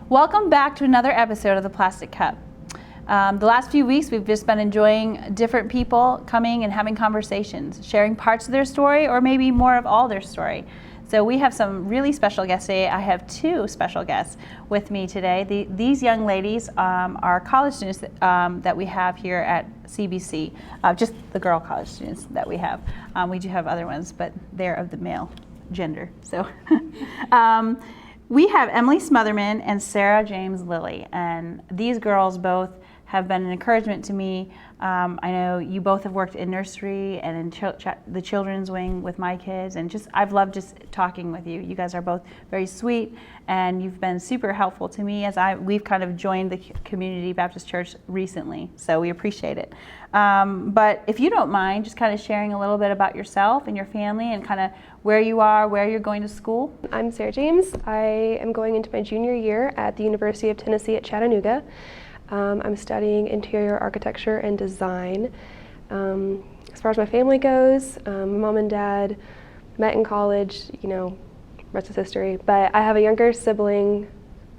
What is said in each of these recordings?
Welcome back to another episode of The Plastic Cup. The last few weeks we've just been enjoying different people coming and having conversations, sharing parts of their story or maybe more of all their story. So we have some really special guests today. I have two special guests with me today. These young ladies are college students that we have here at CBC, just the girl college students that we have. We do have other ones, but they're of the male gender. So we have Emily Smotherman and Sarah James Lilly, and these girls both have been an encouragement to me. I know you both have worked in nursery and in the children's wing with my kids, and I've loved just talking with you. You guys are both very sweet, and you've been super helpful to me as we've kind of joined the Community Baptist Church recently, so we appreciate it. But if you don't mind, just kind of sharing a little bit about yourself and your family and kind of where you are, where you're going to school. I'm Sarah James. I am going into my junior year at the University of Tennessee at Chattanooga. I'm studying interior architecture and design. As far as my family goes, my mom and dad met in college, rest is history. But I have a younger sibling,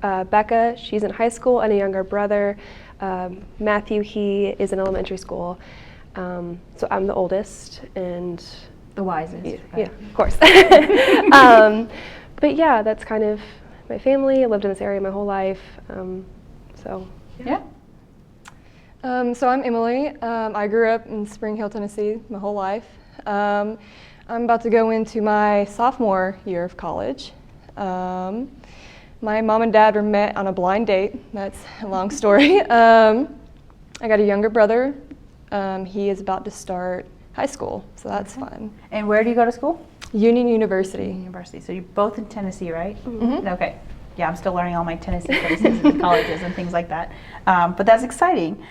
Becca, she's in high school, and a younger brother, Matthew, he is in elementary school. So I'm the oldest and the wisest. Yeah, of course. But yeah, that's kind of my family. I lived in this area my whole life. Yeah. So I'm Emily. I grew up in Spring Hill, Tennessee my whole life. I'm about to go into my sophomore year of college. My mom and dad were met on a blind date. That's a long story. I got a younger brother. He is about to start high school, so that's fun. And where do you go to school? Union University. University. So you're both in Tennessee, right? Mm-hmm. Okay. Yeah, I'm still learning all my Tennessee places and colleges and things like that. But that's exciting.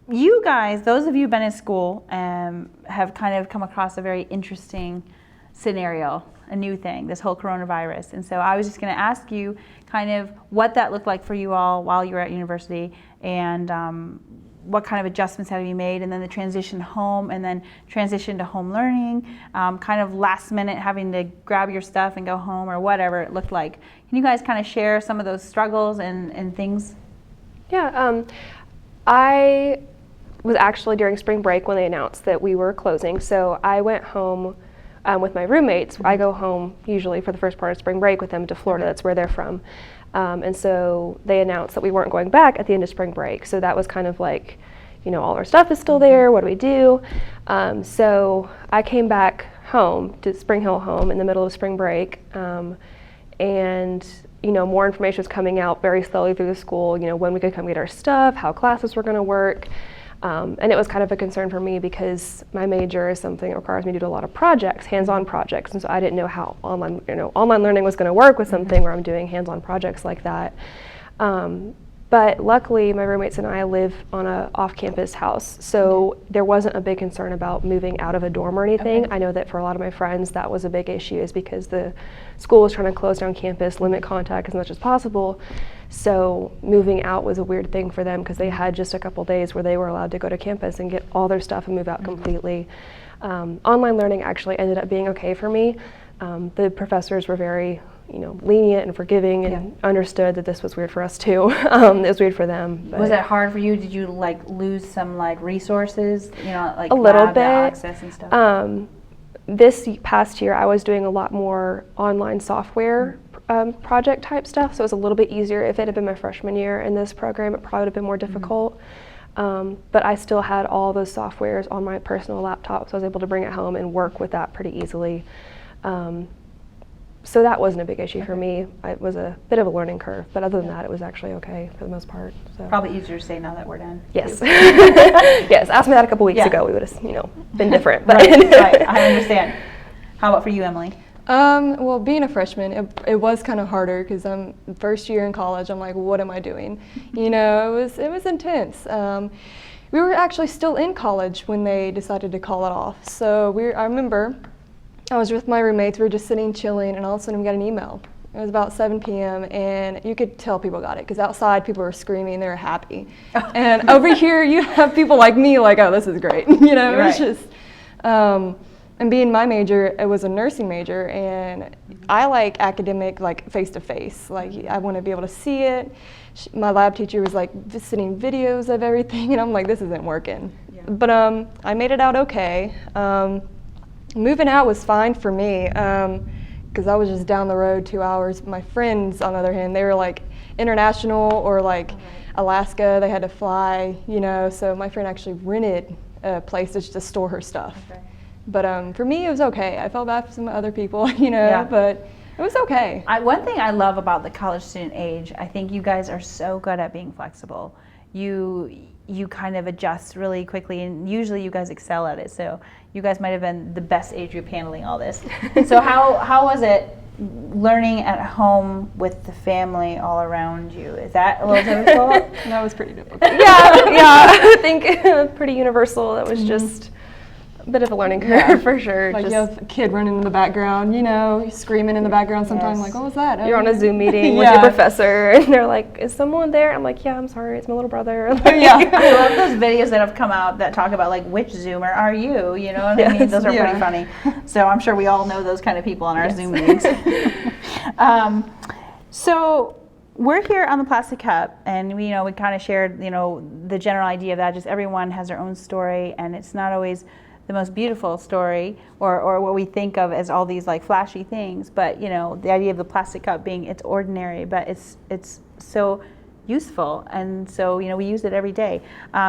You guys, those of you who've been in school, have kind of come across a very interesting scenario, a new thing, this whole coronavirus. And so I was just going to ask you kind of what that looked like for you all while you were at university, and what kind of adjustments have you made, and then the transition home, and then transition to home learning, kind of last minute having to grab your stuff and go home, or whatever it looked like. Can you guys kind of share some of those struggles and things? Yeah, I was actually during spring break when they announced that we were closing, so I went home with my roommates. Mm-hmm. I go home usually for the first part of spring break with them to Florida. That's where they're from. And so they announced that we weren't going back at the end of spring break. So that was kind of like, all our stuff is still there. What do we do? So I came back home to Spring Hill home in the middle of spring break. And, more information was coming out very slowly through the school, when we could come get our stuff, how classes were going to work. And it was kind of a concern for me because my major is something that requires me to do a lot of projects, hands-on projects, and so I didn't know how online learning was going to work with something where I'm doing hands-on projects like that. But luckily, my roommates and I live on a off-campus house, so there wasn't a big concern about moving out of a dorm or anything. Okay. I know that for a lot of my friends, that was a big issue, is because the school was trying to close down campus, limit contact as much as possible. So moving out was a weird thing for them because they had just a couple days where they were allowed to go to campus and get all their stuff and move out completely. Online learning actually ended up being okay for me. The professors were very lenient and forgiving and understood that this was weird for us too. It was weird for them. Was it hard for you? Did you lose some resources, like a little bit access and stuff? This past year I was doing a lot more online software project type stuff, so it was a little bit easier. If it had been my freshman year in this program, it probably would have been more difficult. But I still had all those softwares on my personal laptop, so I was able to bring it home and work with that pretty easily. So that wasn't a big issue for me. It was a bit of a learning curve, but other than that, it was actually okay for the most part. So. Probably easier to say now that we're done. Yes. Yes, ask me that a couple weeks ago, we would have, been different. But right, I understand. How about for you, Emily? Well, being a freshman, it was kind of harder because I'm first year in college. I'm like, what am I doing? It was intense. We were actually still in college when they decided to call it off. So I remember I was with my roommates. We were just sitting chilling, and all of a sudden we got an email. It was about 7 p.m. and you could tell people got it because outside people were screaming, they were happy. And over here you have people like me like, oh, this is great. It was just, and being my major, it was a nursing major, and I like academic, like face-to-face. Like, I want to be able to see it. My lab teacher was like sending videos of everything, and I'm like, this isn't working. Yeah. But I made it out okay. Moving out was fine for me, because I was just down the road 2 hours. My friends, on the other hand, they were like international or like Alaska. They had to fly, you know, so my friend actually rented a place to just store her stuff. Okay. But for me, it was okay. I felt bad for some other people, you know, but it was okay. One thing I love about the college student age, I think you guys are so good at being flexible. You kind of adjust really quickly, and usually you guys excel at it. So you guys might have been the best age group handling all this. So how was it learning at home with the family all around you? Is that a little difficult? That was pretty difficult. Yeah, I think pretty universal. That was just a bit of a learning curve for sure. Like, you have a kid running in the background, you know, screaming in the background sometimes, like, what was that? You're on a Zoom meeting with your professor, and they're like, is someone there? I'm like, yeah, I'm sorry, it's my little brother. Yeah, I love those videos that have come out that talk about, like, which Zoomer are you? You know what I mean? Those are pretty funny. So I'm sure we all know those kind of people in our Zoom meetings. So we're here on the Plastic Cup, and we kind of shared, the general idea of that. Just everyone has their own story, and it's not always the most beautiful story or what we think of as all these like flashy things, but the idea of the plastic cup being it's ordinary, but it's so useful, and so we use it every day.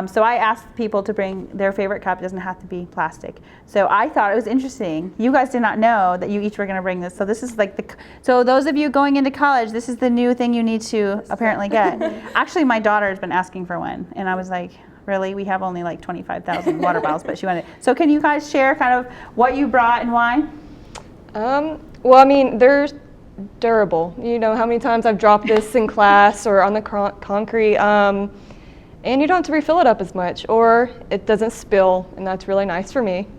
So I asked people to bring their favorite cup. It doesn't have to be plastic. So I thought it was interesting. You guys did not know that you each were going to bring this. So this is like so those of you going into college, this is the new thing you need to apparently get. Actually, my daughter has been asking for one, and I was like, really? We have only like 25,000 water bottles, but she wanted it. So can you guys share kind of what you brought and why? Well, I mean, they're durable. You know how many times I've dropped this in class or on the concrete, and you don't have to refill it up as much, or it doesn't spill, and that's really nice for me.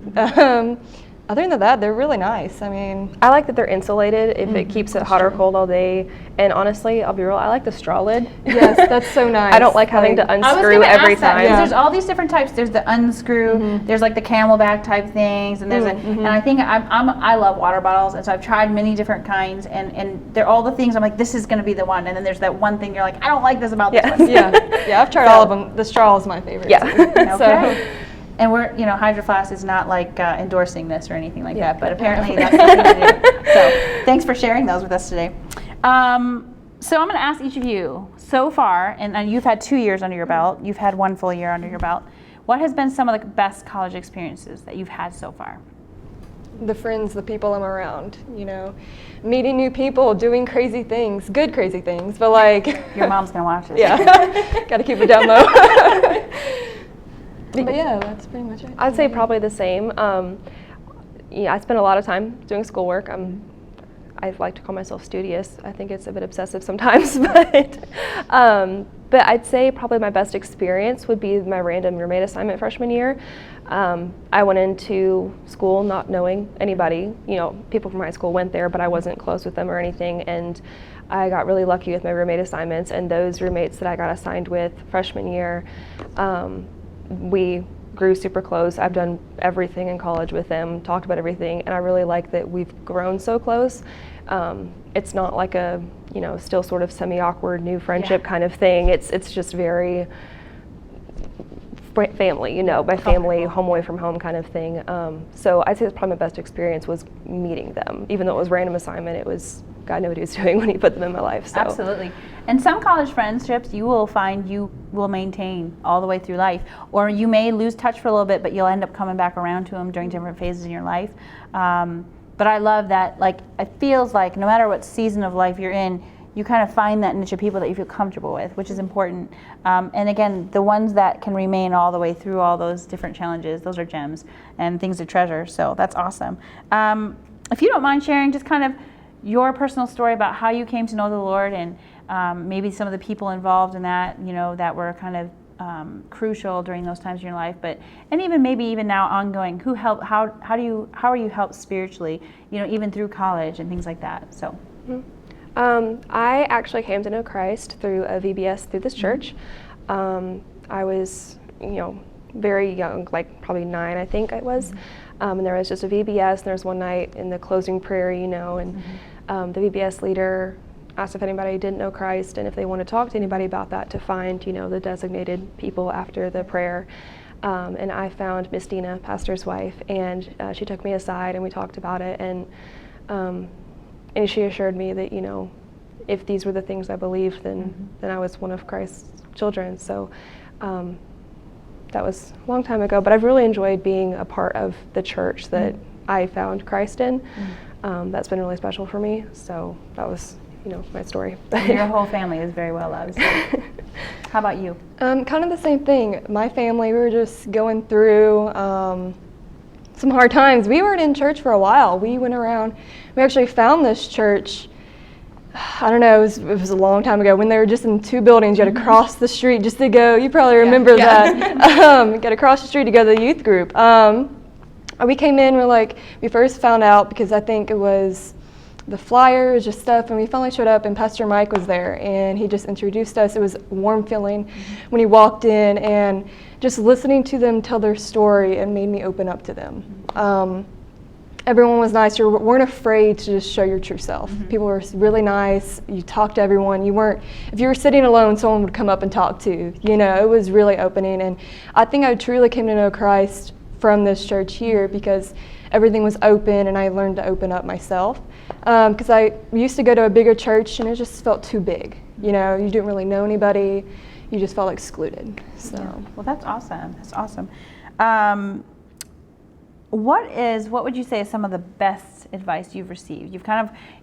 Other than that, they're really nice. I mean, I like that they're insulated if it keeps it hot or cold all day. And honestly, I'll be real, I like the straw lid. Yes, that's so nice. I don't like having to unscrew every time. There's all these different types. There's the unscrew. There's like the Camelback type things, and there's and I think I love water bottles, and so I've tried many different kinds, and they're all the things I'm like, this is going to be the one, and then there's that one thing you're like, I don't like this about this one. Yeah, I've tried all of them. The straw is my favorite. Yeah. Okay. And we're, Hydro Flask is not like endorsing this or anything like that, but apparently that's what we do. So thanks for sharing those with us today. So I'm going to ask each of you, so far, and you've had 2 years under your belt, you've had 1 full year under your belt, what has been some of the best college experiences that you've had so far? The friends, the people I'm around, meeting new people, doing crazy things, good crazy things, but like... Your mom's going to watch this. Yeah, got to keep it down low. But yeah, that's pretty much it. I'd say probably the same. I spend a lot of time doing schoolwork. I like to call myself studious. I think it's a bit obsessive sometimes, but I'd say probably my best experience would be my random roommate assignment freshman year. I went into school not knowing anybody. People from high school went there, but I wasn't close with them or anything, and I got really lucky with my roommate assignments, and those roommates that I got assigned with freshman year, we grew super close. I've done everything in college with them, talked about everything, and I really like that we've grown so close. It's not like a, still sort of semi-awkward new friendship kind of thing. It's just very family, by family, home away from home kind of thing. So I'd say that's probably my best experience was meeting them. Even though it was random assignment, it was God knew what he was doing when he put them in my life. So. Absolutely. And some college friendships you will find you will maintain all the way through life. Or you may lose touch for a little bit, but you'll end up coming back around to them during different phases in your life. But I love that, like, it feels like no matter what season of life you're in, you kind of find that niche of people that you feel comfortable with, which is important. And again, the ones that can remain all the way through all those different challenges, those are gems and things to treasure. So that's awesome. If you don't mind sharing just kind of your personal story about how you came to know the Lord, and maybe some of the people involved in that, that were kind of crucial during those times in your life, and even maybe even now ongoing, who helped, how are you helped spiritually, even through college and things like that. So. I actually came to know Christ through a VBS through this church. I was, very young, like probably 9, I think it was. And there was just a VBS, and there was one night in the closing prayer, and the VBS leader asked if anybody didn't know Christ and if they want to talk to anybody about that, to find, the designated people after the prayer. And I found Miss Dina, pastor's wife, and she took me aside and we talked about it, and she assured me that, if these were the things I believed, then I was one of Christ's children. So that was a long time ago, but I've really enjoyed being a part of the church that I found Christ in. That's been really special for me. So that was, my story. Your whole family is very well loved. So. How about you? Kind of the same thing. My family, we were just going through some hard times. We weren't in church for a while. We went around. We actually found this church. I don't know, it was a long time ago when they were just in 2 buildings. You had to cross the street just to go. You probably remember that. You got to cross the street to go to the youth group. We came in, we first found out because I think it was the flyers, just stuff, and we finally showed up and Pastor Mike was there and he just introduced us. It was a warm feeling when he walked in, and just listening to them tell their story, and made me open up to them. Everyone was nice. You weren't afraid to just show your true self. People were really nice. You talked to everyone. If you were sitting alone, someone would come up and talk to you. It was really opening. And I think I truly came to know Christ from this church here because everything was open, and I learned to open up myself. Because I used to go to a bigger church, and it just felt too big. You didn't really know anybody. You just felt excluded. So. Yeah. Well, that's awesome. That's awesome. What would you say is some of the best advice you've received? You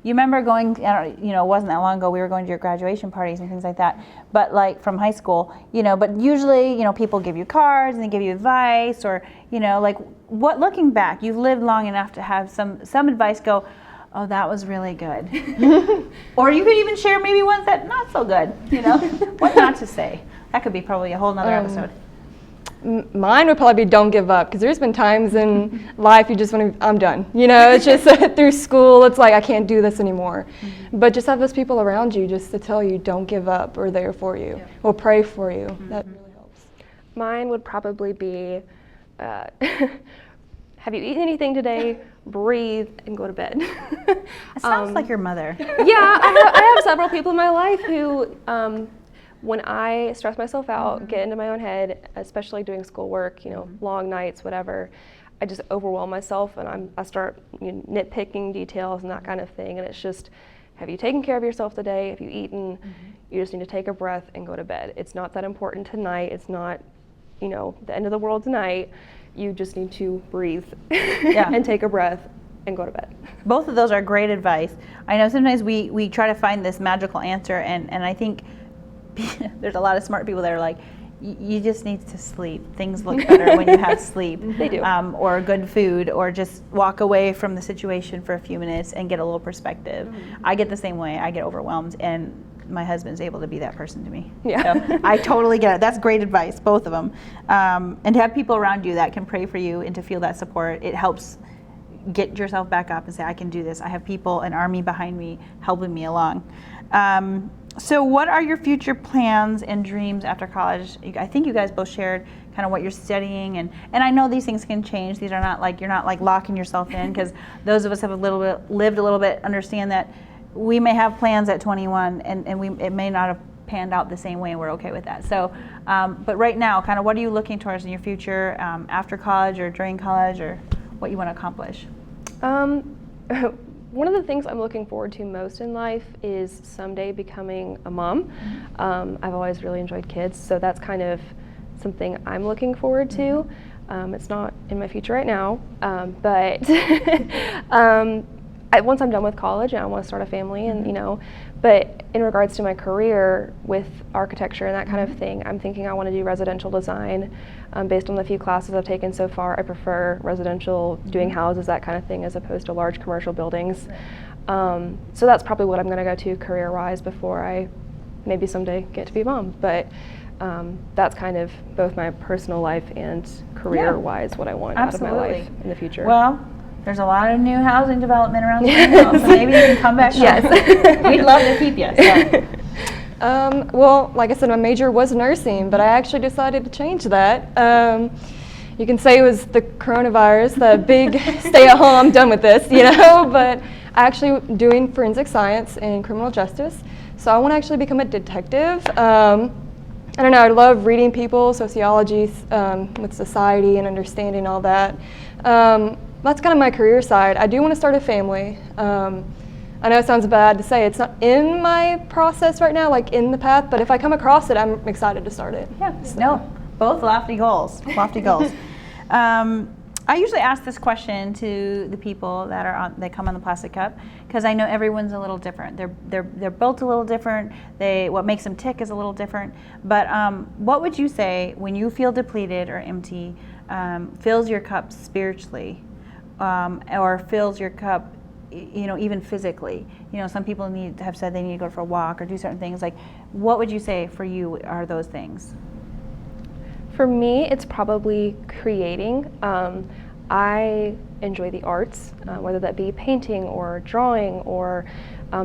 remember going, it wasn't that long ago, we were going to your graduation parties and things like that, but like from high school, but usually, people give you cards and they give you advice, or, looking back, you've lived long enough to have some advice go, oh, that was really good. Or you could even share maybe ones that not so good, what not to say. That could be probably a whole nother episode. Mine would probably be don't give up, because there's been times in life you just want to, I'm done. It's just through school, it's like I can't do this anymore. But just have those people around you just to tell you don't give up, or there for you, or pray for you. That really helps. Mine would probably be, have you eaten anything today? Breathe and go to bed. It sounds like your mother. Yeah, I have several people in my life who, when I stress myself out, get into my own head, especially doing schoolwork, long nights, whatever, I just overwhelm myself, and I start nitpicking details and that kind of thing. And it's just, have you taken care of yourself today? Have you eaten? You just need to take a breath and go to bed. It's not that important tonight. It's not, the end of the world tonight. You just need to breathe and take a breath and go to bed. Both of those are great advice. I know sometimes we try to find this magical answer, and I think there's a lot of smart people that are like, you just need to sleep. Things look better when you have sleep. They do. Or good food, or just walk away from the situation for a few minutes and get a little perspective. I get the same way. I get overwhelmed, and my husband's able to be that person to me. Yeah. So I totally get it. That's great advice, both of them. And to have people around you that can pray for you and to feel that support, it helps get yourself back up and say, I can do this. I have people, an army behind me helping me along. So what are your future plans and dreams after college? I think you guys both shared kind of what you're studying, and I know these things can change. These are not like, you're not like locking yourself in, because those of us have lived a little bit understand that we may have plans at 21 and it may not have panned out the same way, and we're okay with that. So, but right now, kind of what are you looking towards in your future after college or during college, or what you want to accomplish? One of the things I'm looking forward to most in life is someday becoming a mom. I've always really enjoyed kids, so that's kind of something I'm looking forward to. It's not in my future right now, but once I'm done with college, I want to start a family, and but in regards to my career with architecture and that kind of thing, I'm thinking I want to do residential design. Based on the few classes I've taken so far, I prefer residential, doing houses, that kind of thing, as opposed to large commercial buildings. So that's probably what I'm going to go to career-wise before I maybe someday get to be a mom. But that's kind of both my personal life and career-wise what I want out of my life in the future. Well, there's a lot of new housing development around Springville, so maybe you can come back. Yes. We'd love to keep you. So. Well, like I said, my major was nursing, but I actually decided to change that. You can say it was the coronavirus, the big stay at home, I'm done with this, but I actually doing forensic science and criminal justice. So I want to actually become a detective. I don't know, I love reading people, sociology, with society and understanding all that. That's kind of my career side. I do want to start a family. I know it sounds bad to say, it's not in my process right now, like in the path, but if I come across it, I'm excited to start it. Yeah, no, both lofty goals, lofty goals. I usually ask this question to the people that come on the Plastic Cup, because I know everyone's a little different. They're built a little different. What makes them tick is a little different. But what would you say when you feel depleted or empty, fills your cup spiritually, or fills your cup, even physically? Some people have said they need to go for a walk or do certain things. Like, what would you say for you are those things? For me, it's probably creating. I enjoy the arts, whether that be painting or drawing or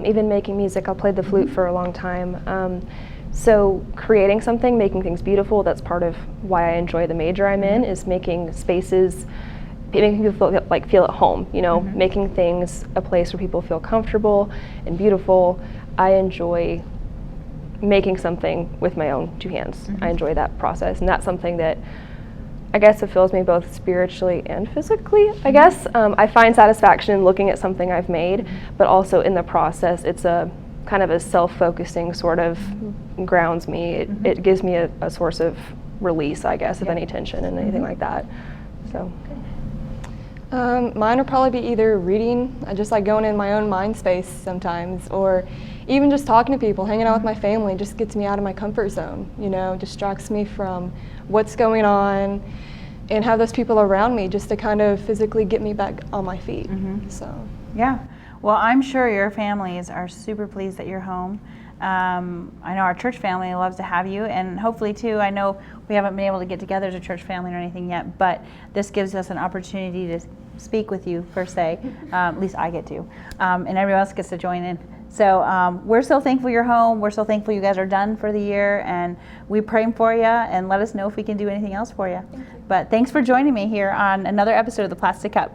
even making music. I played the flute for a long time. So creating something, making things beautiful, that's part of why I enjoy the major I'm in, is making spaces, making people feel at home, making things a place where people feel comfortable and beautiful. I enjoy making something with my own two hands. I enjoy that process, and that's something that I guess fulfills me both spiritually and physically, I guess. I find satisfaction in looking at something I've made, but also in the process, it's a kind of a self-focusing sort of grounds me. It gives me a source of release, I guess, of any tension and anything like that. So. Mine would probably be either reading, I just like going in my own mind space sometimes, or even just talking to people, hanging out with my family just gets me out of my comfort zone, distracts me from what's going on, and have those people around me just to kind of physically get me back on my feet. So. Yeah. Well, I'm sure your families are super pleased that you're home. I know our church family loves to have you, and hopefully too, I know we haven't been able to get together as a church family or anything yet, but this gives us an opportunity to speak with you per se. At least I get to, and everyone else gets to join in. So we're so thankful you're home. We're so thankful you guys are done for the year, and we're praying for you, and let us know if we can do anything else for you. But thanks for joining me here on another episode of the Plastic Cup.